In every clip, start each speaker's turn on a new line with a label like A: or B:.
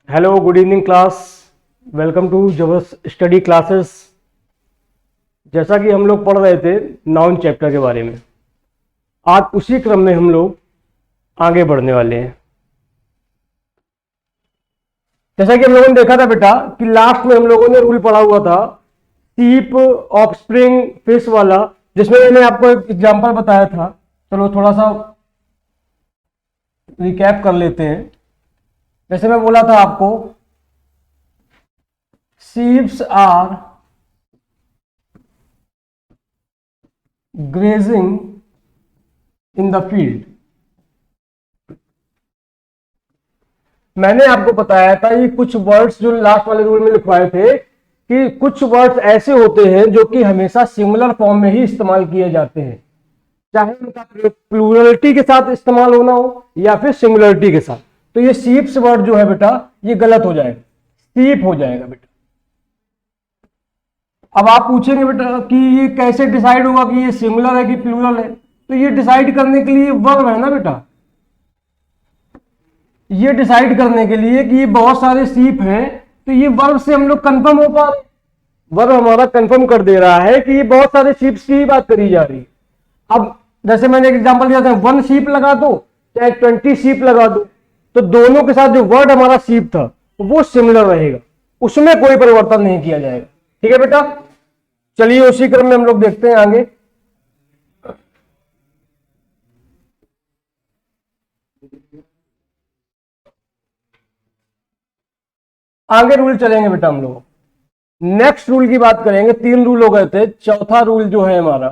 A: Hello, good evening class. Welcome to जबरदस्त study classes. जैसा कि हम लोग पढ़ रहे थे नाउन चैप्टर के बारे में, आज उसी क्रम में हम लोग आगे बढ़ने वाले हैं। जैसा कि हम लोगों ने देखा था बेटा कि लास्ट में हम लोगों ने रूल पढ़ा हुआ था शीप, ऑफस्प्रिंग, फिश वाला, जिसमें मैंने आपको एक एग्जांपल बताया था। चलो थोड़ा सा रिकैप कर लेते हैं। जैसे मैं बोला था आपको, sheeps are grazing in the field। मैंने आपको बताया था ये कुछ वर्ड्स जो लास्ट वाले रूल में लिखवाए थे कि कुछ वर्ड्स ऐसे होते हैं जो कि हमेशा सिंगुलर फॉर्म में ही इस्तेमाल किए जाते हैं, चाहे उनका प्लूरलिटी के साथ इस्तेमाल होना हो या फिर सिंगुलरिटी के साथ। तो ये शीप्स वर्ड जो है बेटा ये गलत हो जाएगा, शीप हो जाएगा बेटा। अब आप पूछेंगे बेटा कि ये कैसे डिसाइड होगा कि ये सिंगुलर है कि प्लूरल है? तो ये डिसाइड करने के लिए वर्ब है ना बेटा। ये डिसाइड करने के लिए कि ये बहुत सारे शीप हैं, तो ये वर्ब से हम लोग कंफर्म हो पा रहे, वर्ब हमारा कंफर्म कर दे रहा है कि ये बहुत सारे शीप्स की ही बात करी जा रही है। अब जैसे मैंने एक एग्जांपल दिया था, 1 शीप लगा दो चाहे 20 शीप लगा दो, तो दोनों के साथ जो वर्ड हमारा शीप था वो सिमिलर रहेगा, उसमें कोई परिवर्तन नहीं किया जाएगा। ठीक है बेटा, चलिए उसी क्रम में हम लोग देखते हैं आगे। आगे रूल चलेंगे बेटा हम लोग। नेक्स्ट रूल की बात करेंगे। 3 रूल हो गए थे, चौथा रूल जो है हमारा,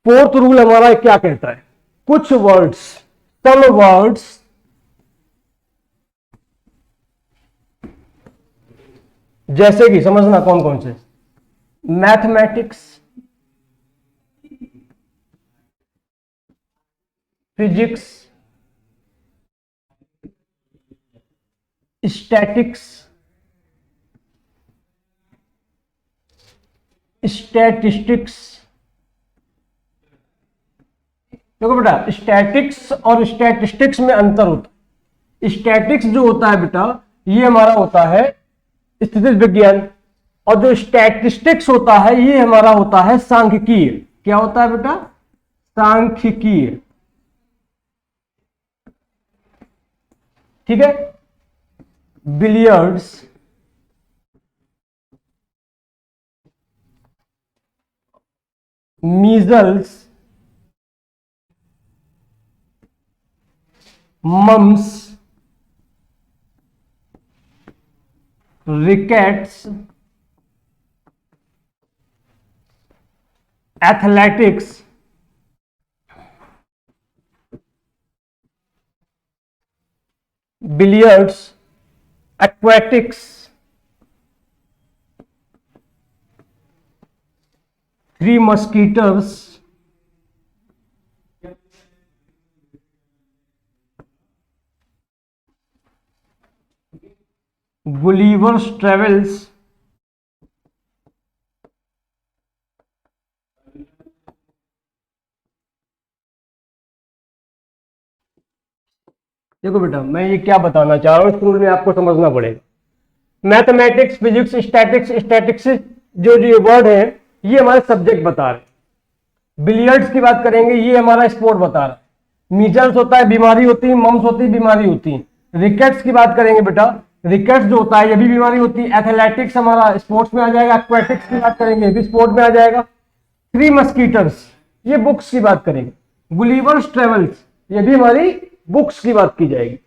A: फोर्थ रूल हमारा क्या कहता है? कुछ वर्ड्स, सम वर्ड्स जैसे कि समझना कौन कौन से, मैथमेटिक्स, फिजिक्स, स्टैटिक्स, स्टैटिस्टिक्स। देखो बेटा, स्टैटिक्स और स्टैटिस्टिक्स में अंतर होता है। स्टैटिक्स जो होता है बेटा ये हमारा होता है स्थिति विज्ञान, और जो स्टैटिस्टिक्स होता है ये हमारा होता है सांख्यिकीय। क्या होता है बेटा? सांख्यिकीय। ठीक है। Billiards, measles, mumps, rickets, athletics, billiards, aquatics, three musketeers, Gulliver's travels, देखो बेटा मैं ये क्या बताना चाह रहा हूं, स्कूल में आपको समझना पड़ेगा। मैथमेटिक्स, फिजिक्स, स्टैटिक्स, स्टैटिक्स जो जो ये वर्ड है ये हमारे सब्जेक्ट बता रहे हैं। बिलियर्ड्स की बात करेंगे ये हमारा स्पोर्ट बता रहा है। मीजल्स होता है बीमारी होती है, मम्स होती है बीमारी होती है। रिकेट्स की बात करेंगे बेटा, रिकेट्स जो होता है ये भी बीमारी होती है। एथलेटिक्स हमारा स्पोर्ट्स में आ जाएगा। एक्वेटिक्स की बात करेंगे ये भी स्पोर्ट में आ जाएगा। थ्री मस्कीटर्स ये बुक्स की बात करेंगे। गुलिवर्स ट्रेवल्स ये भी हमारी बुक्स की बात की जाएगी।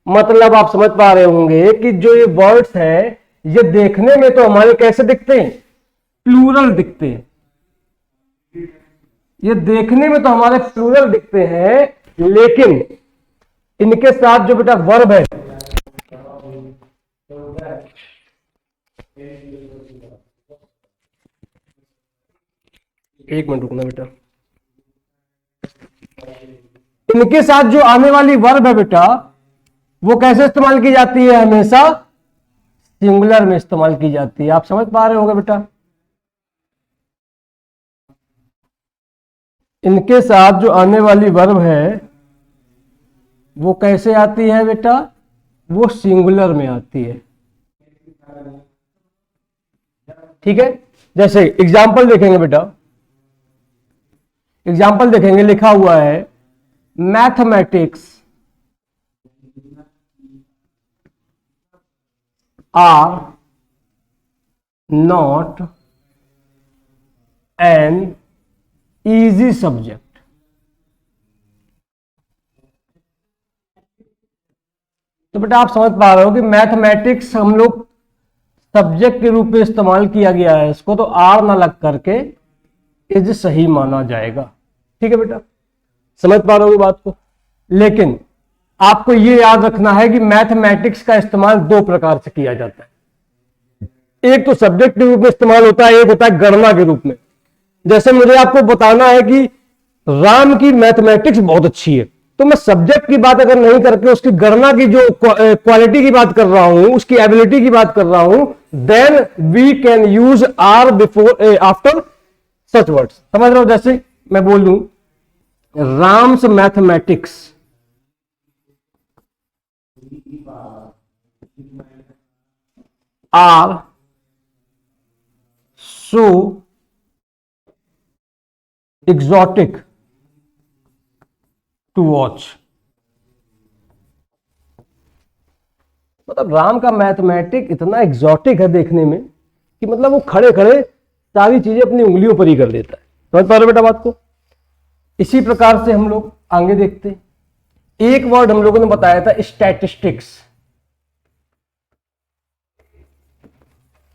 A: मतलब आप समझ पा रहे होंगे कि जो ये वर्ड्स है ये देखने में तो हमारे कैसे दिखते हैं? प्लूरल दिखते हैं। ये देखने में तो हमारे प्लूरल दिखते हैं, लेकिन इनके साथ जो बेटा वर्ब है, एक मिनट रुकना बेटा, इनके साथ जो आने वाली वर्ब है बेटा वो कैसे इस्तेमाल की जाती है? हमेशा सिंगुलर में इस्तेमाल की जाती है। आप समझ पा रहे होंगे बेटा। इनके साथ जो आने वाली वर्ब है वो कैसे आती है बेटा? वो सिंगुलर में आती है। ठीक है, जैसे एग्जाम्पल देखेंगे बेटा, एग्जाम्पल देखेंगे, लिखा हुआ है mathematics are not an easy subject. तो बेटा आप समझ पा रहे हो कि मैथमेटिक्स हम लोग सब्जेक्ट के रूप में इस्तेमाल किया गया है, इसको तो आर ना लग करके इज सही माना जाएगा। ठीक है बेटा, समझ पा रहे हो बात को। लेकिन आपको ये याद रखना है कि मैथमेटिक्स का इस्तेमाल दो प्रकार से किया जाता है। एक तो सब्जेक्ट के रूप में इस्तेमाल होता है, एक होता है गणना के रूप में। जैसे मुझे आपको बताना है कि राम की मैथमेटिक्स बहुत अच्छी है, तो मैं सब्जेक्ट की बात अगर नहीं करके उसकी गणना की जो क्वालिटी की बात कर रहा हूं, उसकी एबिलिटी की बात कर रहा हूं, then we can use are before after such words. समझ रहे हो? जैसे मैं बोल दूं Ram's mathematics are so exotic to watch. मतलब राम का मैथमेटिक इतना एग्जॉटिक है देखने में कि मतलब वो खड़े खड़े सारी चीजें अपनी उंगलियों पर ही कर देता है। समझ पा रहे हो बेटा बात को? इसी प्रकार से हम लोग आगे देखते हैं। एक वर्ड हम लोगों ने बताया था स्टैटिस्टिक्स।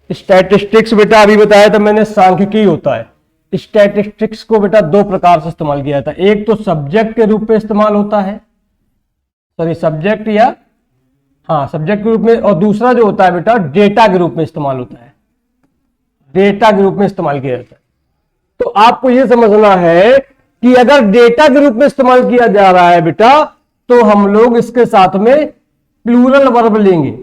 A: स्टैटिस्टिक्स बेटा अभी बताया था मैंने, सांख्यिकी होता है। स्टैटिस्टिक्स को बेटा दो प्रकार से इस्तेमाल किया जाता है। एक तो सब्जेक्ट के रूप में इस्तेमाल होता है, सॉरी सब्जेक्ट या हाँ सब्जेक्ट के रूप में, और दूसरा जो होता है बेटा डेटा के रूप में इस्तेमाल होता है। डेटा के रूप में इस्तेमाल किया जाता है। तो आपको यह समझना है कि अगर डेटा के रूप में इस्तेमाल किया जा रहा है बेटा, तो हम लोग इसके साथ में प्लूरल वर्ब लेंगे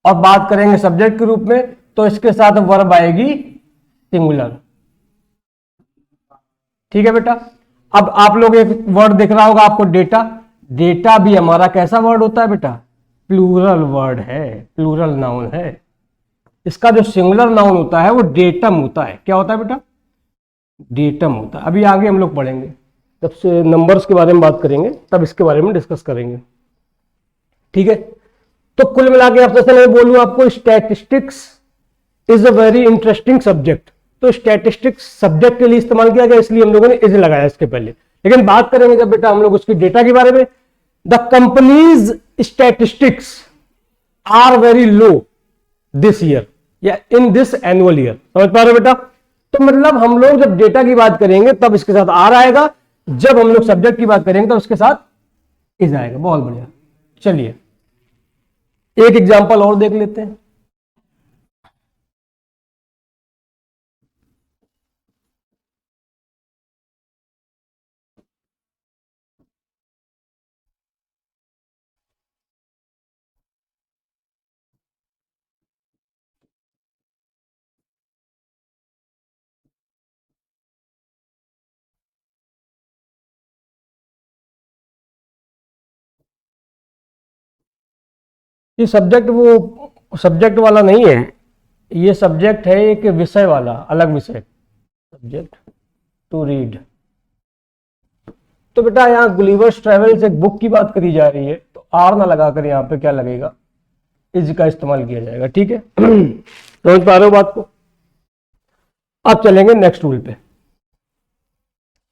A: और बात करेंगे सब्जेक्ट के रूप में, तो इसके साथ वर्ब आएगी सिंगुलर। ठीक है बेटा। अब आप लोग एक वर्ड दिख रहा होगा आपको डेटा। डेटा भी हमारा कैसा वर्ड होता है बेटा? प्लूरल वर्ड है, प्लूरल नाउन है। इसका जो सिंगुलर नाउन होता है वो डेटम होता है। क्या होता है बेटा? डेटम होता है। अभी आगे हम लोग पढ़ेंगे, जब से नंबर्स के बारे में बात करेंगे तब इसके बारे में डिस्कस करेंगे। ठीक है, तो कुल मिला के आपसे मैं बोलूं आपको, statistics is a very interesting subject. तो स्टैटिस्टिक्स सब्जेक्ट के लिए इस्तेमाल किया गया, इसलिए हम लोगों ने इज लगाया इसके पहले। लेकिन बात करेंगे जब बेटा हम लोग उसकी डेटा के बारे में, the companies statistics are very low this year या इन दिस एनुअल ईयर। समझ पा रहे हो बेटा? तो मतलब हम लोग जब डेटा की बात करेंगे तब इसके साथ आर आएगा, जब हम लोग सब्जेक्ट की बात करेंगे तब उसके साथ इज आएगा। बहुत बढ़िया। चलिए एक एग्जांपल और देख लेते हैं। ये सब्जेक्ट वो सब्जेक्ट वाला नहीं है, ये सब्जेक्ट है एक विषय वाला, अलग विषय, सब्जेक्ट टू रीड। तो बेटा यहाँ गुलिवर्स ट्रेवल्स एक बुक की बात करी जा रही है, तो आर ना लगाकर यहाँ पे क्या लगेगा? इज का इस्तेमाल किया जाएगा। ठीक है, समझ पा रहे हो बात को? अब चलेंगे नेक्स्ट रूल पे।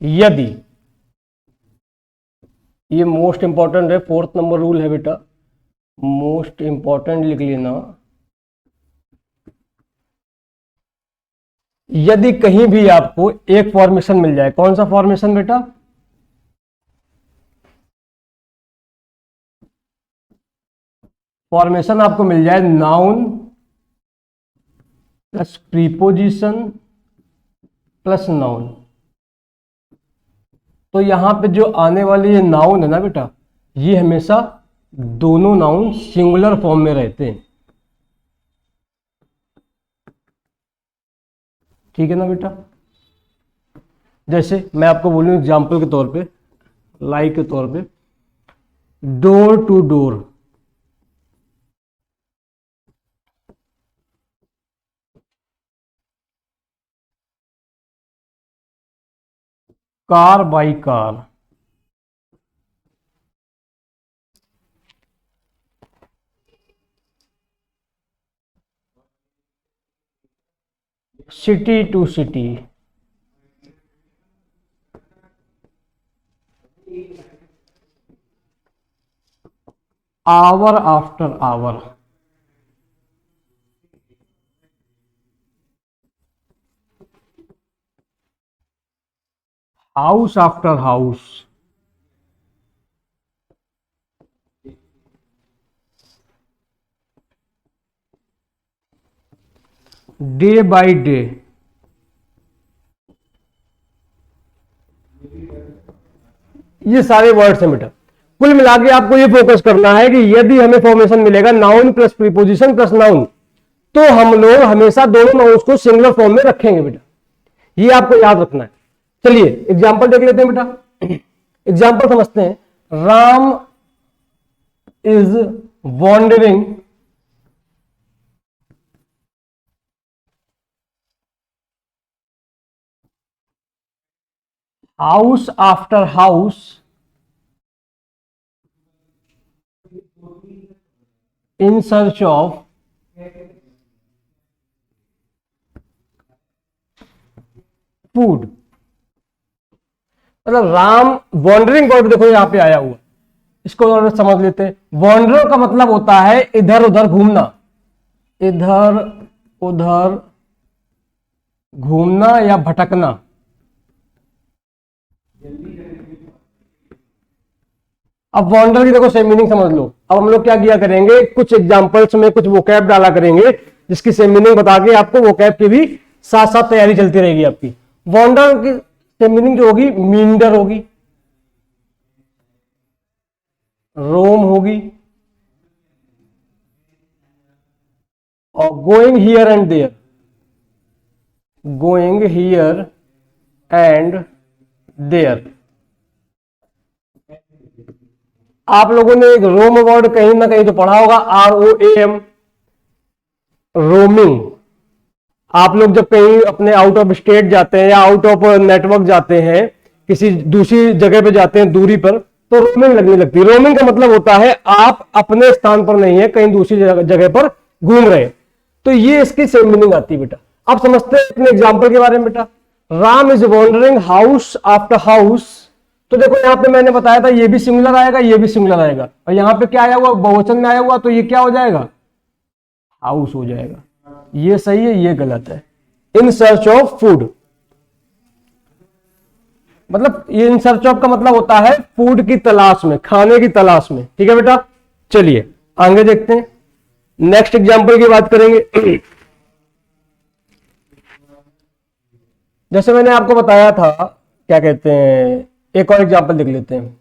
A: यदि, ये मोस्ट इंपॉर्टेंट है, 4th नंबर रूल है बेटा, मोस्ट इंपॉर्टेंट लिख लेना। यदि कहीं भी आपको एक फॉर्मेशन मिल जाए, कौन सा फॉर्मेशन बेटा? फॉर्मेशन आपको मिल जाए noun plus preposition plus noun, तो यहां पे जो आने वाली ये नाउन है ना बेटा, ये हमेशा दोनों नाउन सिंगुलर फॉर्म में रहते हैं। ठीक है ना बेटा? जैसे मैं आपको बोलूं एग्जाम्पल के तौर पे, लाइक के तौर पे, door to door, car by car, city to city, hour after hour, house after house, day by day, ये सारे वर्ड्स हैं बेटा। कुल मिला के आपको ये फोकस करना है कि यदि हमें फॉर्मेशन मिलेगा noun plus preposition plus noun, तो हम लोग हमेशा दोनों नाउन्स को सिंगुलर फॉर्म में रखेंगे बेटा, ये आपको याद रखना है। चलिए एग्जांपल देख लेते हैं बेटा। एग्जांपल समझते हैं। Ram is wandering house after house in search of food। मतलब राम वॉन्डरिंग वर्ड देखो यहां पे आया हुआ, इसको और समझ लेते हैं। वॉन्डर का मतलब होता है इधर उधर घूमना, इधर उधर घूमना या भटकना। अब वॉन्डर की देखो सेम मीनिंग समझ लो। अब हम लोग क्या किया करेंगे, कुछ एग्जांपल्स में कुछ वोकैब डाला करेंगे जिसकी सेम मीनिंग बता के आपको वोकैब की भी साथ साथ तैयारी चलती रहेगी आपकी। वॉन्डर की सेम मीनिंग जो होगी मींडर होगी, रोम होगी, और going here and there, going here and there. आप लोगों ने एक रोम वर्ड कहीं ना कहीं तो पढ़ा होगा, ROAM, रोमिंग। आप लोग जब कहीं अपने आउट ऑफ स्टेट जाते हैं या आउट ऑफ नेटवर्क जाते हैं, किसी दूसरी जगह पे जाते हैं दूरी पर, तो रोमिंग लगने लगती है। रोमिंग का मतलब होता है आप अपने स्थान पर नहीं है, कहीं दूसरी जगह पर घूम रहे हैं। तो ये इसकी सेम मीनिंग आती है बेटा। आप समझते हैं अपने एग्जाम्पल के बारे में बेटा। Ram is wandering house after house, तो देखो यहां पे मैंने बताया था ये भी सिंगुलर आएगा, ये भी सिंगुलर आएगा, और यहां पे क्या आया हुआ, बहुवचन में आया हुआ, तो ये क्या हो जाएगा, हाउस हो जाएगा। ये सही है, ये गलत है। इन सर्च ऑफ फूड, मतलब ये इन सर्च ऑफ का मतलब होता है फूड की तलाश में, खाने की तलाश में। ठीक है बेटा, चलिए आगे देखते हैं, नेक्स्ट एग्जांपल की बात करेंगे। जैसे मैंने आपको बताया था, क्या कहते हैं, एक और एग्जांपल देख लेते हैं।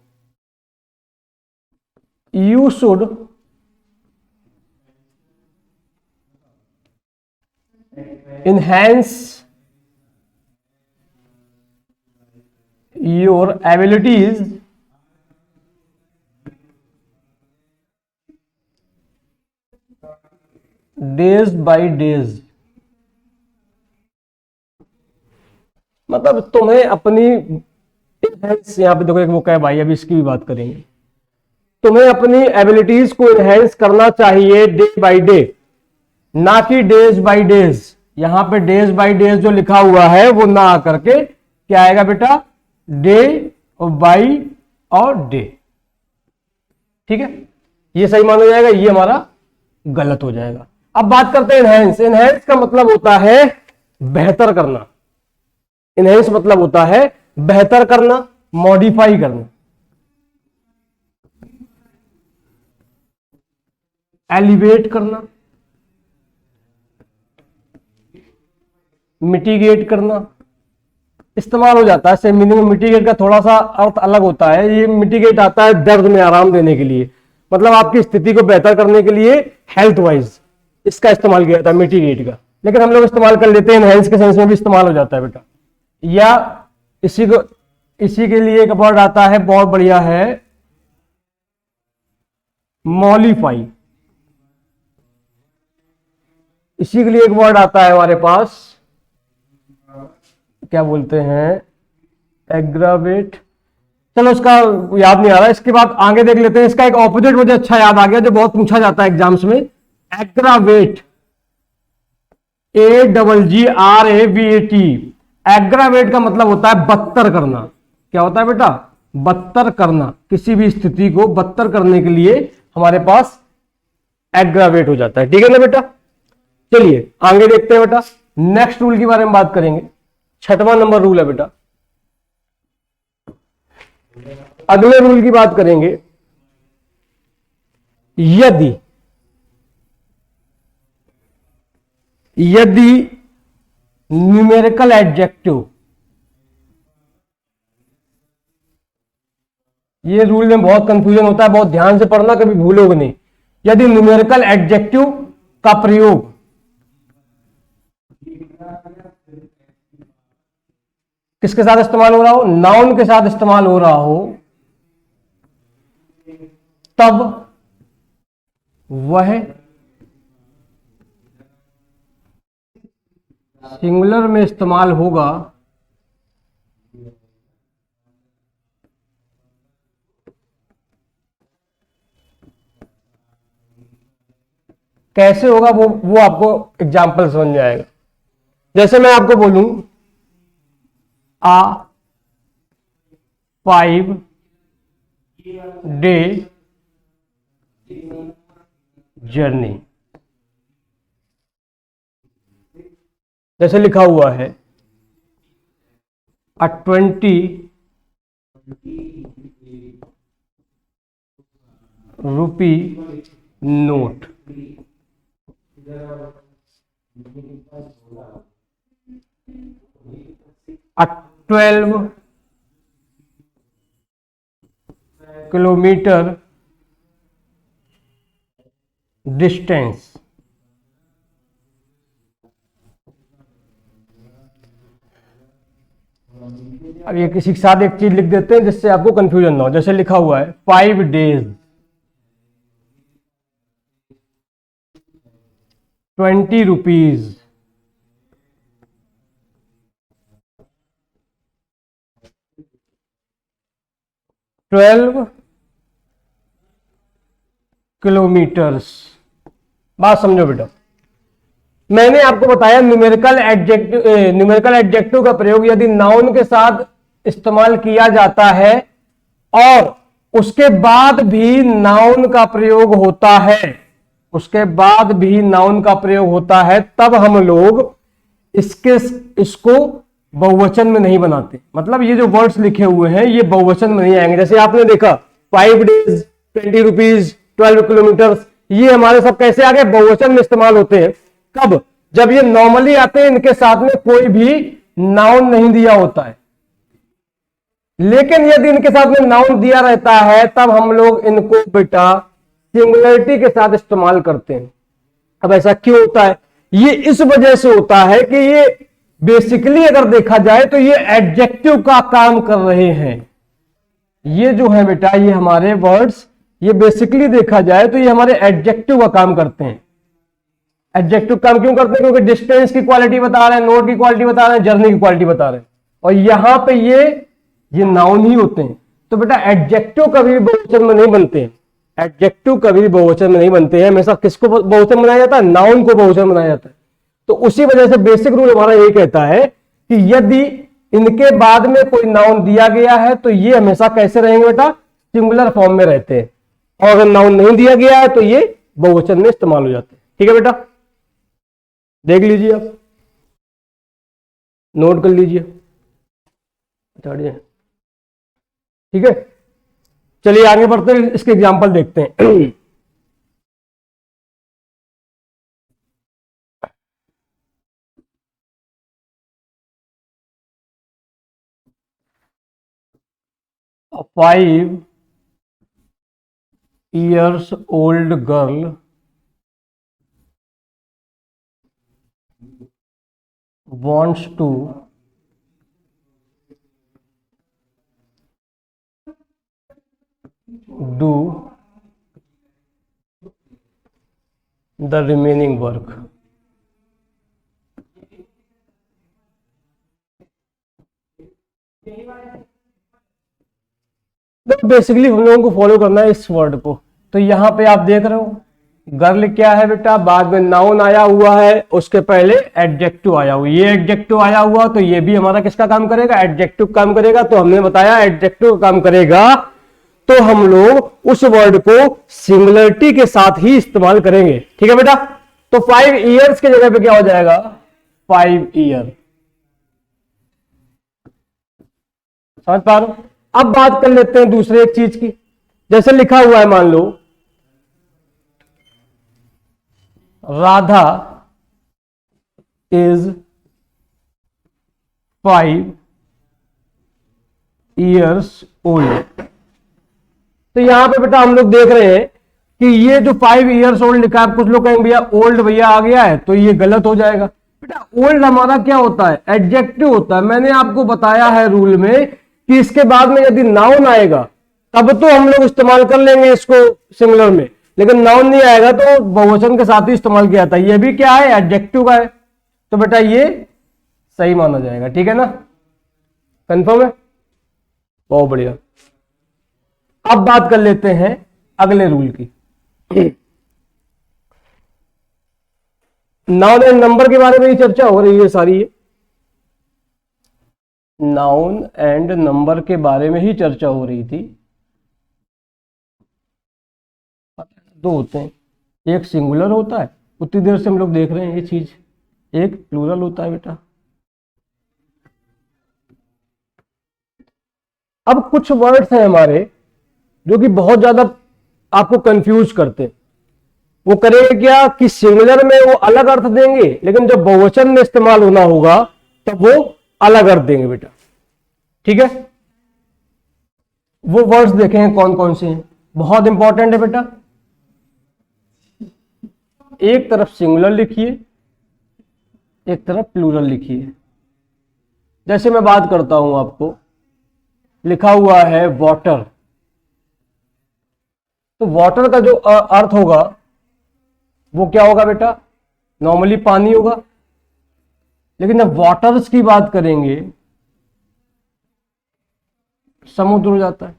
A: You should enhance your abilities days by days, मतलब तुम्हें अपनी enhance, यहां पे देखो एक वोकैब आई, अभी इसकी भी बात करेंगे। तुम्हें अपनी एबिलिटीज को एनहेंस करना चाहिए डे बाय डे, ना कि डेज बाय डेज। यहां पे डेज बाय डेज जो लिखा हुआ है वो ना आकर के क्या आएगा बेटा, डे और बाई और डे। ठीक है, ये सही माना जाएगा, ये हमारा गलत हो जाएगा। अब बात करते हैं एनहेंस। एनहेंस का मतलब होता है बेहतर करना। एनहेंस मतलब होता है बेहतर करना, मॉडिफाई करना। एलिवेट करना, मिटिगेट करना, इस्तेमाल हो जाता है। सेम मीनिंग में मिटिगेट का थोड़ा सा अर्थ अलग होता है। ये मिटिगेट आता है दर्द में आराम देने के लिए, मतलब आपकी स्थिति को बेहतर करने के लिए हेल्थ वाइज इसका इस्तेमाल किया जाता है मिटिगेट का। लेकिन हम लोग इस्तेमाल कर लेते हैं एनहेंस के सेंस में भी इस्तेमाल हो जाता है बेटा। या इसी के लिए एक वर्ड आता है बहुत बढ़िया है, मॉलिफाई। इसी के लिए एक वर्ड आता है हमारे पास, क्या बोलते हैं, एग्रावेट। चलो इसका याद नहीं आ रहा, इसके बाद आगे देख लेते हैं। इसका एक ऑपोजिट मुझे अच्छा याद आ गया जो बहुत पूछा जाता है एग्जाम्स में, एग्रावेट। AGGRAVAT। एग्रावेट का मतलब होता है बदतर करना। क्या होता है बेटा? बदतर करना। किसी भी स्थिति को बदतर करने के लिए हमारे पास एग्रावेट हो जाता है। ठीक है ना बेटा? चलिए आगे देखते हैं बेटा, नेक्स्ट रूल के बारे में बात करेंगे। 6वां नंबर रूल है बेटा। अगले रूल की बात करेंगे। यदि न्यूमेरिकल एडजेक्टिव, ये रूल में बहुत कंफ्यूजन होता है, बहुत ध्यान से पढ़ना, कभी भूलोगे नहीं। यदि न्यूमेरिकल एडजेक्टिव का प्रयोग किसके साथ इस्तेमाल हो रहा हो? नाउन के साथ इस्तेमाल हो रहा हो, तब वह सिंगुलर में इस्तेमाल होगा। कैसे होगा वो आपको एग्जाम्पल समझ में आएगा। जैसे मैं आपको बोलूं आ 5 डे जर्नी, जैसे लिखा हुआ है ₹20 नोट। A 12 kilometre distance. अब ये किसी के साथ एक चीज लिख देते हैं जिससे आपको कंफ्यूजन ना हो। जैसे लिखा हुआ है 5 days 20 रुपीज। 12 किलोमीटर्स। बात समझो बेटा, मैंने आपको बताया न्यूमेरिकल एडजेक्टिव का प्रयोग यदि नाउन के साथ इस्तेमाल किया जाता है और उसके बाद भी नाउन का प्रयोग होता है, उसके बाद भी नाउन का प्रयोग होता है, तब हम लोग इसको बहुवचन में नहीं बनाते। मतलब ये जो वर्ड्स लिखे हुए हैं ये बहुवचन में नहीं आएंगे। जैसे आपने देखा 5 days 20 रुपीज 12 किलोमीटर, ये हमारे सब कैसे आ गए? बहुवचन में इस्तेमाल होते हैं। कब? जब ये नॉर्मली आते हैं, इनके साथ में कोई भी नाउन नहीं दिया होता है। लेकिन यदि इनके साथ में नाउन दिया रहता है तब हम लोग इनको बेटा सिंगुलरिटी के साथ इस्तेमाल करते हैं। अब ऐसा क्यों होता है? ये इस वजह से होता है कि ये बेसिकली अगर देखा जाए तो ये एडजेक्टिव का काम कर रहे हैं। ये जो है बेटा, ये हमारे वर्ड्स, ये बेसिकली देखा जाए तो ये हमारे एडजेक्टिव का काम करते हैं। एडजेक्टिव काम क्यों करते हैं? क्योंकि डिस्टेंस की क्वालिटी बता रहे हैं, नोट की क्वालिटी बता रहे हैं, जर्नी की क्वालिटी बता रहे हैं, और यहां पे ये नाउन ही होते हैं। तो बेटा एडजेक्टिव कभी भी बहुवचन में नहीं बनते हैं। एडजेक्टिव कभी भी बहुवचन में नहीं बनते हैं। हमेशा किसको बहुवचन बनाया जाता है? नाउन को बहुवचन बनाया जाता है। तो उसी वजह से बेसिक रूल हमारा यही कहता है कि यदि इनके बाद में कोई नाउन दिया गया है तो ये हमेशा कैसे रहेंगे बेटा? सिंगुलर फॉर्म में रहते हैं, और अगर नाउन नहीं दिया गया है तो ये बहुवचन में इस्तेमाल हो जाते हैं। ठीक है बेटा, देख लीजिए, आप नोट कर लीजिए। ठीक है, चलिए आगे बढ़ते हैं, इसके एग्जांपल देखते हैं। 5 years old girl wants to do the remaining work. तो बेसिकली हम लोगों को फॉलो करना है इस वर्ड को। तो यहां पे आप देख रहे हो गर्ल क्या है बेटा, बाद में नाउन आया हुआ है, उसके पहले एडजेक्टिव आया हुआ, ये एडजेक्टिव आया हुआ, तो ये भी हमारा किसका काम करेगा, एडजेक्टिव काम करेगा। तो हमने बताया एडजेक्टिव काम करेगा तो हम लोग उस वर्ड को सिंगुलरिटी के साथ ही इस्तेमाल करेंगे। ठीक है बेटा। तो 5 इयर्स की जगह पे क्या हो जाएगा, 5 ईयर। समझ पा रहे हो। अब बात कर लेते हैं दूसरे एक चीज की। जैसे लिखा हुआ है, मान लो राधा इज 5 इयर्स ओल्ड। तो यहां पे बेटा हम लोग देख रहे हैं कि ये जो 5 इयर्स ओल्ड लिखा है, कुछ लोग कहेंगे भैया ओल्ड भैया आ गया है, तो ये गलत हो जाएगा। बेटा ओल्ड हमारा क्या होता है, एडजेक्टिव होता है। मैंने आपको बताया है रूल में कि इसके बाद में यदि नाउन आएगा तब तो हम लोग इस्तेमाल कर लेंगे इसको सिंगुलर में, लेकिन नाउन नहीं आएगा तो बहुवचन के साथ ही इस्तेमाल किया था। ये भी क्या है, एडजेक्टिव का है, तो बेटा ये सही माना जाएगा। ठीक है ना, कंफर्म है, बहुत बढ़िया। अब बात कर लेते हैं अगले रूल की। नाउन एंड नंबर के बारे में ही चर्चा हो रही है सारी, ये नाउन एंड नंबर के बारे में ही चर्चा हो रही थी। दो होते हैं, एक सिंगुलर होता है, उतनी देर से हम लोग देख रहे हैं ये चीज, एक प्लूरल होता है बेटा। अब कुछ वर्ड्स हैं हमारे जो कि बहुत ज्यादा आपको कंफ्यूज करते हैं। वो करेंगे क्या कि सिंगुलर में वो अलग अर्थ देंगे, लेकिन जब बहुवचन में इस्तेमाल होना होगा तब वो अलग अर्थ देंगे बेटा। ठीक है, वो वर्ड्स देखें कौन कौन से हैं, बहुत इंपॉर्टेंट है बेटा। एक तरफ सिंगुलर लिखिए, एक तरफ प्लूरल लिखिए। जैसे मैं बात करता हूं, आपको लिखा हुआ है वाटर, तो वाटर का जो अर्थ होगा वो क्या होगा बेटा, नॉर्मली पानी होगा, लेकिन जब वाटर्स की बात करेंगे समुद्र हो जाता है।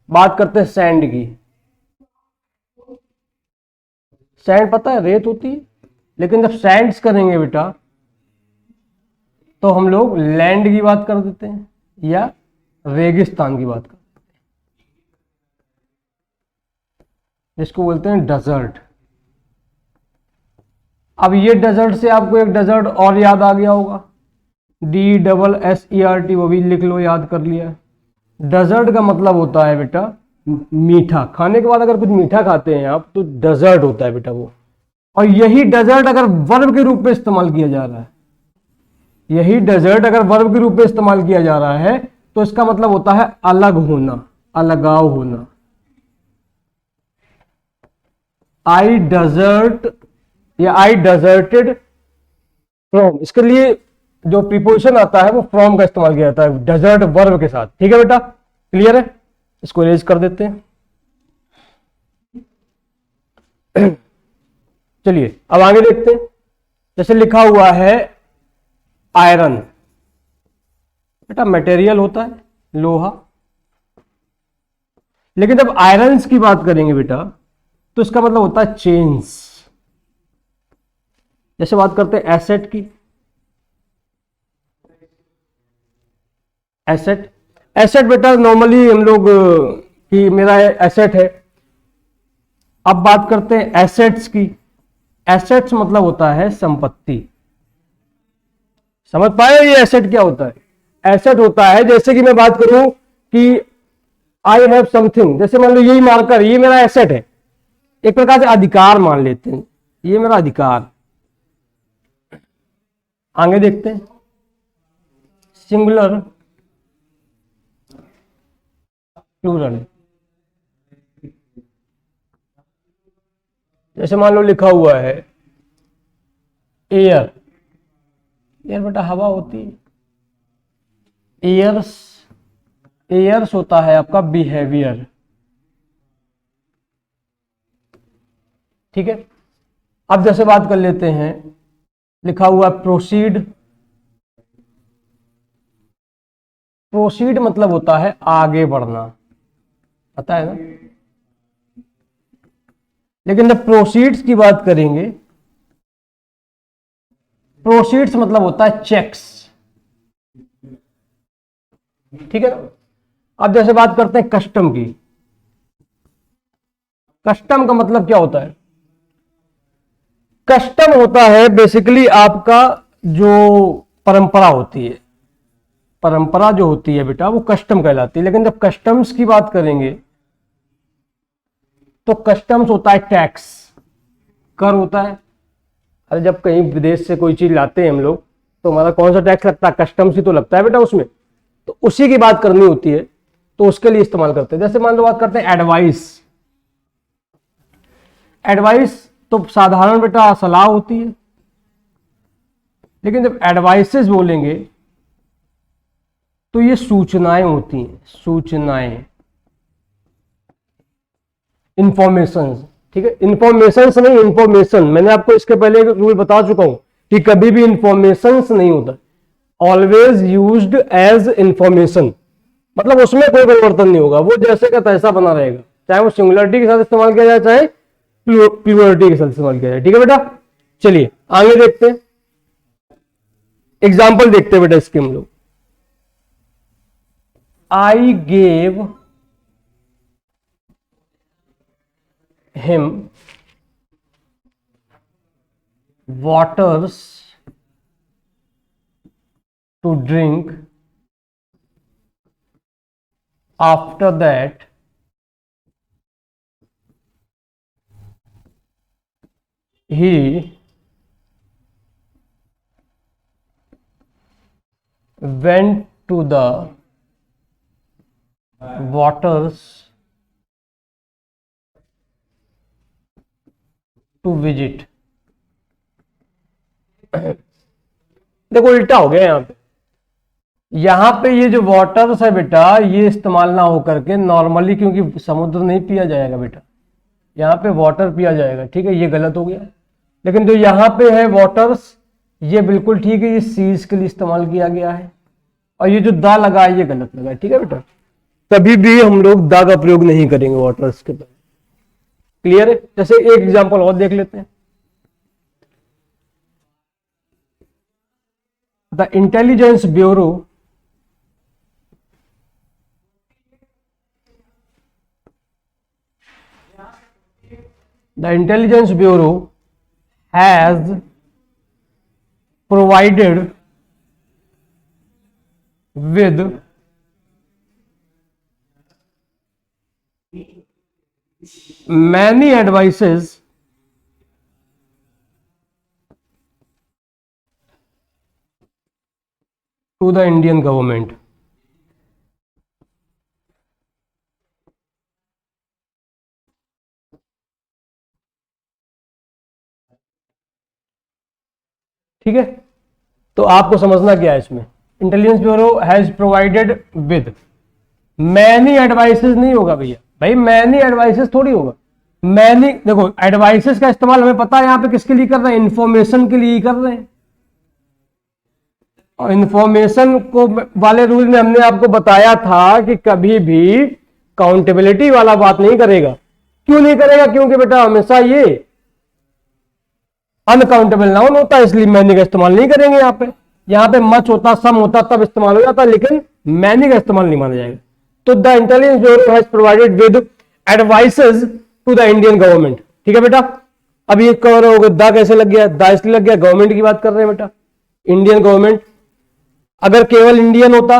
A: बात करते हैं सैंड की, सैंड पता है रेत होती है, लेकिन जब सैंड्स करेंगे बेटा तो हम लोग लैंड की बात कर देते हैं या रेगिस्तान की बात करते हैं, जिसको बोलते हैं डेजर्ट। अब ये डेजर्ट से आपको एक डेजर्ट और याद आ गया होगा, DSSERT, वो भी लिख लो, याद कर लिया। डेजर्ट का मतलब होता है बेटा मीठा, खाने के बाद अगर कुछ मीठा खाते हैं आप तो डेजर्ट होता है बेटा वो। और यही डेजर्ट अगर वर्ब के रूप में इस्तेमाल किया जा रहा है, यही डेजर्ट अगर वर्ब के रूप में इस्तेमाल किया जा रहा है तो इसका मतलब होता है अलग होना, अलगाव होना। आई डेजर्ट या आई डेजर्टेड फ्रॉम, इसके लिए जो प्रीपोजिशन आता है वो फ्रॉम का इस्तेमाल किया जाता है डेजर्ट वर्ब के साथ। ठीक है बेटा, क्लियर है, इसको इरेज कर देते हैं। चलिए अब आगे देखते हैं। जैसे लिखा हुआ है आयरन, बेटा मटेरियल होता है लोहा, लेकिन जब आयरन्स की बात करेंगे बेटा तो इसका मतलब होता है चेन्स। जैसे बात करते हैं एसेट की, एसेट, एसेट बेटा नॉर्मली हम लोग कि मेरा एसेट है। अब बात करते हैं एसेट्स की, एसेट्स मतलब होता है संपत्ति। समझ पाए ये एसेट क्या होता है, एसेट होता है जैसे कि मैं बात करूं कि आई हैव समथिंग, जैसे मान लो यही मार्कर, ये मेरा एसेट है, एक प्रकार से अधिकार मान लेते हैं, ये मेरा अधिकार। आगे देखते हैं सिंगुलर प्लूरल। जैसे मान लो लिखा हुआ है एयर, एयर बेटा हवा होती है, एयर्स, एयर्स होता है आपका बिहेवियर। ठीक है, अब जैसे बात कर लेते हैं, लिखा हुआ प्रोसीड। प्रोसीड मतलब होता है आगे बढ़ना, पता है ना। लेकिन जब प्रोसीड्स की बात करेंगे, प्रोसीड्स मतलब होता है चेक्स, ठीक है ना। अब जैसे बात करते हैं कस्टम की। कस्टम का मतलब क्या होता है? कस्टम होता है बेसिकली आपका जो परंपरा होती है, परंपरा जो होती है बेटा वो कस्टम कहलाती है। लेकिन जब कस्टम्स की बात करेंगे तो कस्टम्स होता है टैक्स, कर होता है। अरे जब कहीं विदेश से कोई चीज लाते हैं हम लोग तो हमारा कौन सा टैक्स लगता है? कस्टम्स ही तो लगता है बेटा उसमें। तो उसी की बात करनी होती है तो उसके लिए इस्तेमाल करते हैं। जैसे मान लो बात करते हैं एडवाइस। एडवाइस तो साधारण बेटा सलाह होती है, लेकिन जब एडवाइसेस बोलेंगे तो ये सूचनाएं होती हैं, सूचनाएं, इंफॉर्मेशन, ठीक है। इंफॉर्मेशन नहीं, इंफॉर्मेशन। मैंने आपको इसके पहले एक रूल बता चुका हूं कि कभी भी इंफॉर्मेशन नहीं होता, ऑलवेज यूज्ड एज इंफॉर्मेशन। मतलब उसमें कोई परिवर्तन नहीं होगा, वो जैसे का तैसा बना रहेगा, चाहे वो सिंगुलरिटी के साथ इस्तेमाल किया जाए चाहे प्लूरलिटी के साथ इस्तेमाल किया जाए, ठीक है बेटा। चलिए आगे देखते हैं, एग्जाम्पल देखते हैं बेटा इसके हम लोग। I gave him waters to drink, after that he went to the waters to visit। देखो उल्टा हो गया यहां पे। यहां पे ये जो वाटर्स है बेटा ये इस्तेमाल ना हो करके नॉर्मली, क्योंकि समुद्र नहीं पिया जाएगा बेटा, यहां पे वाटर पिया जाएगा, ठीक है, ये गलत हो गया। लेकिन जो यहां पे है वाटर्स, ये बिल्कुल ठीक है, ये सीज के लिए इस्तेमाल किया गया है। और ये जो दा लगा है ये गलत लगा है, ठीक है बेटा। कभी भी हम लोग दा का प्रयोग नहीं करेंगे वाटर्स के पहले, क्लियर है। जैसे एक एग्जांपल और देख लेते हैं। The intelligence bureau has provided with many advices to the Indian government। ठीक है, तो आपको समझना क्या है इसमें। Intelligence bureau has provided with many advices नहीं होगा भैया, भाई मैनी एडवाइसेस थोड़ी होगा। मैनी देखो एडवाइसेस का इस्तेमाल हमें पता है यहां पे किसके लिए कर रहे हैं, इंफॉर्मेशन के लिए कर रहे हैं। और इंफॉर्मेशन को वाले रूल में हमने आपको बताया था कि कभी भी काउंटेबिलिटी वाला बात नहीं करेगा। क्यों नहीं करेगा? क्योंकि बेटा हमेशा ये अनकाउंटेबल नाउन होता है, इसलिए मैनी का इस्तेमाल नहीं करेंगे। यहां पे मच होता, सम होता तब इस्तेमाल हो जाता, लेकिन मैनी का इस्तेमाल नहीं माना जाएगा। तो the intelligence bureau has provided with advices to the Indian government, ठीक है बेटा। अब ये कवर हो गया, दा कैसे लग गया? दा इसलिए लग गया, गवर्नमेंट की बात कर रहे हैं बेटा, इंडियन गवर्नमेंट। अगर केवल इंडियन होता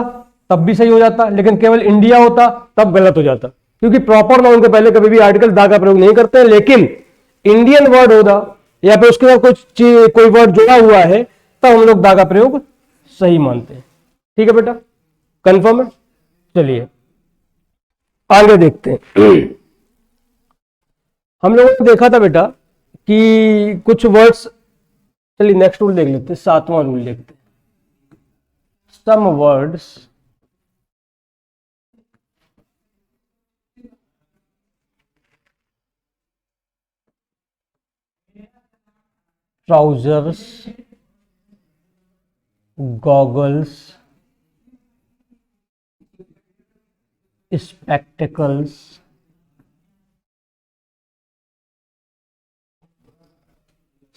A: तब भी सही हो जाता, लेकिन केवल इंडिया होता तब गलत हो जाता, क्योंकि प्रॉपर नाउन के पहले कभी भी आर्टिकल दा का प्रयोग नहीं करते। लेकिन इंडियन वर्ड होता या फिर उसके साथ कुछ कोई वर्ड जुड़ा हुआ है तब हम लोग दा का प्रयोग सही मानते हैं, ठीक है बेटा, कंफर्म है। चलिए आगे देखते हैं। हम लोगों ने देखा था बेटा कि कुछ वर्ड्स, चलिए नेक्स्ट रूल देख लेते हैं, 7वां रूल देखते हैं। Some words trousers, goggles, spectacles,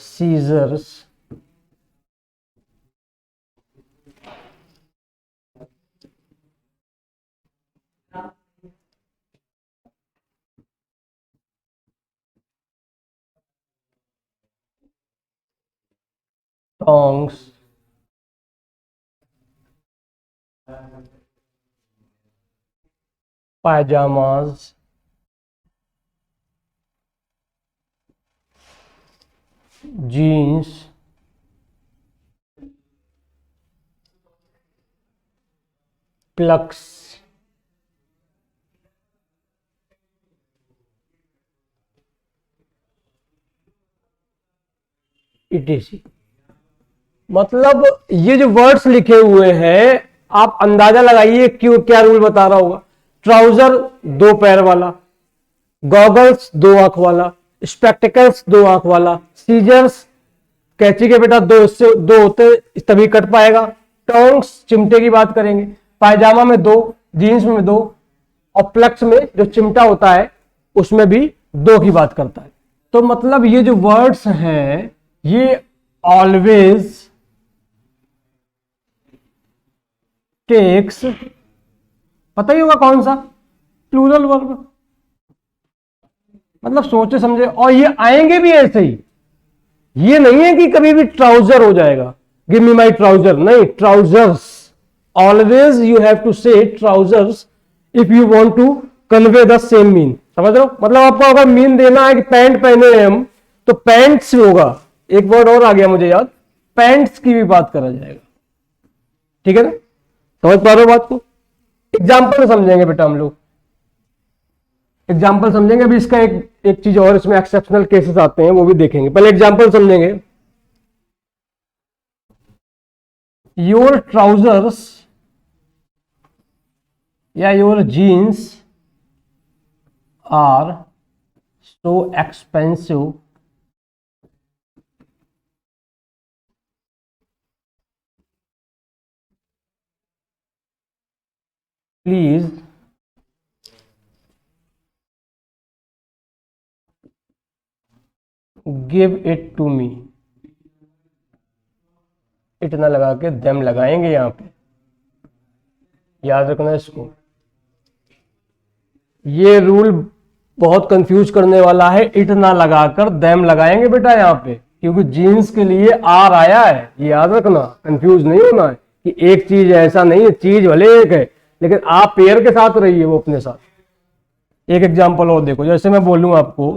A: scissors, tongs, pyjamas, jeans, plucks, etc. मतलब ये जो वर्ड्स लिखे हुए हैं आप अंदाजा लगाइए क्यों, क्या रूल बता रहा होगा। ट्राउजर 2 पैर वाला, गॉगल्स 2 आंख वाला, स्पेक्टिकल्स 2 आंख वाला, सीजर्स कैंची के बेटा 2 से 2 होते तभी कट पाएगा, टोंग्स चिमटे की बात करेंगे, पायजामा में 2, जीन्स में 2, और प्लक्स में जो चिमटा होता है उसमें भी 2 की बात करता है। तो मतलब ये जो वर्ड्स हैं ये ऑलवेज टेक्स, पता ही होगा कौन सा, प्लूरल वर्ब। मतलब सोचे समझे, और ये आएंगे भी ऐसे ही, ये नहीं है कि कभी भी ट्राउजर हो जाएगा, गिव मी माई ट्राउजर, नहीं, trousers. Always you have to say trousers if you want to convey the same mean. समझ रहे हो, मतलब आपको अगर मीन देना है कि पैंट पहने हैं हम, तो पैंट्स होगा। एक वर्ड और आ गया मुझे याद, पैंट्स की भी बात करा जाएगा। ठीक है ना, समझ पा रहे हो बात को। एग्जाम्पल समझेंगे बेटा हम लोग, एग्जाम्पल समझेंगे। अभी इसका एक चीज और, इसमें एक्सेप्शनल केसेस आते हैं वो भी देखेंगे, पहले एग्जाम्पल समझेंगे। योर ट्राउजर्स या your jeans are so expensive please give it to me. इतना लगा के देम लगाएंगे यहां पे, याद रखना इसको। ये रूल बहुत कंफ्यूज करने वाला है, इतना लगाकर देम लगाएंगे बेटा यहां पे, क्योंकि जीन्स के लिए आर आया है, ये याद रखना, कंफ्यूज नहीं होना है कि एक चीज ऐसा नहीं है, चीज भले एक है लेकिन आप पेयर के साथ रहिए वो अपने साथ। एक एग्जांपल और देखो, जैसे मैं बोलूं आपको,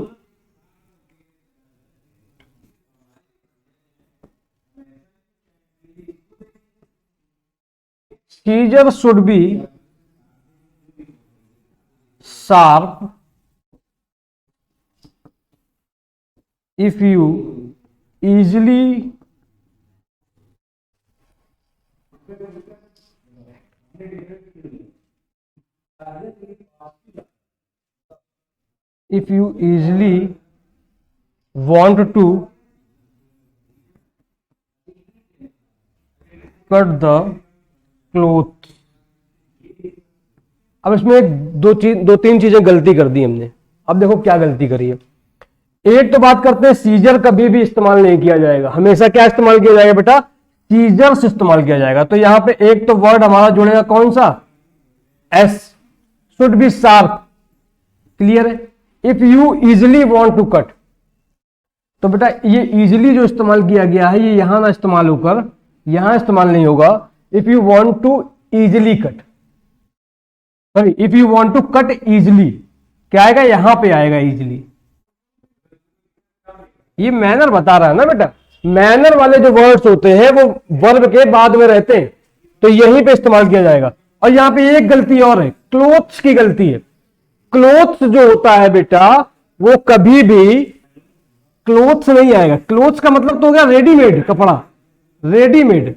A: scissor should be sharp if you easily want to cut the cloth। अब इसमें दो तीन चीजें गलती कर दी हमने। अब देखो क्या गलती करी है। एक तो बात करते हैं, सीजर कभी भी इस्तेमाल नहीं किया जाएगा, हमेशा क्या इस्तेमाल किया जाएगा बेटा, सीजर्स इस्तेमाल किया जाएगा। तो यहां पे एक तो वर्ड हमारा जुड़ेगा कौन सा, S, should be sharp, clear है। If you easily want to cut, तो बेटा ये इजिली जो इस्तेमाल किया गया है ये यहां ना इस्तेमाल होकर यहां इस्तेमाल नहीं होगा। If you want to easily cut, sorry, if you want to cut easily, क्या आएगा, यहां पे आएगा इजिली। ये मैनर बता रहा है ना बेटा, मैनर वाले जो वर्ड्स होते हैं वो वर्ब के बाद में रहते हैं, तो यहीं पे इस्तेमाल किया जाएगा। और यहां पे एक गलती और है, क्लोथ्स की गलती है। क्लोथ्स जो होता है बेटा वो कभी भी क्लोथ्स नहीं आएगा। क्लोथ्स का मतलब तो हो गया रेडीमेड कपड़ा, रेडीमेड,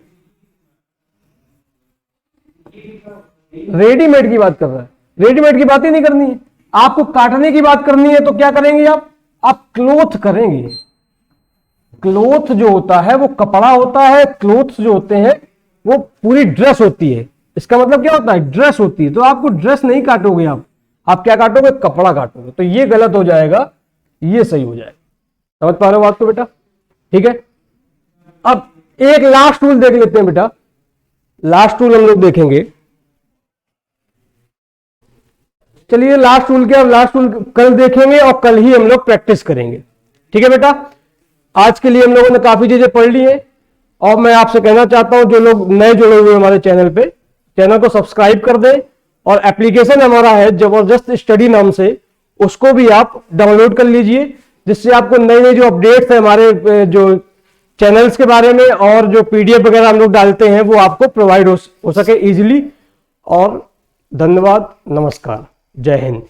A: रेडीमेड की बात कर रहा है, रेडीमेड की बात ही नहीं करनी है। आपको काटने की बात करनी है तो क्या करेंगे आप क्लोथ करेंगे। क्लोथ जो होता है वो कपड़ा होता है, क्लोथ्स जो होते हैं वो पूरी ड्रेस होती है। इसका मतलब क्या होता है, ड्रेस होती है। तो आपको ड्रेस नहीं काटोगे, आप क्या काटोगे, कपड़ा काटोगे। तो ये गलत हो जाएगा, ये सही हो जाएगा। समझ पा रहे हो बात को बेटा? ठीक है। अब एक लास्ट रूल देख लेते हैं बेटा, लास्ट रूल हम लोग देखेंगे। चलिए लास्ट रूल क्या, लास्ट रूल कल देखेंगे और कल ही हम लोग प्रैक्टिस करेंगे। ठीक है बेटा, आज के लिए हम लोगों ने काफी चीजें पढ़ ली हैं। और मैं आपसे कहना चाहता हूं, जो लोग नए जुड़े हुए हमारे चैनल पे, चैनल को सब्सक्राइब कर दें। और एप्लीकेशन हमारा है जबरदस्त स्टडी नाम से, उसको भी आप डाउनलोड कर लीजिए, जिससे आपको नई नई जो अपडेट्स है हमारे जो चैनल्स के बारे में और जो पीडीएफ वगैरह हम लोग डालते हैं वो आपको प्रोवाइड हो सके इजीली। और धन्यवाद, नमस्कार, जय हिंद।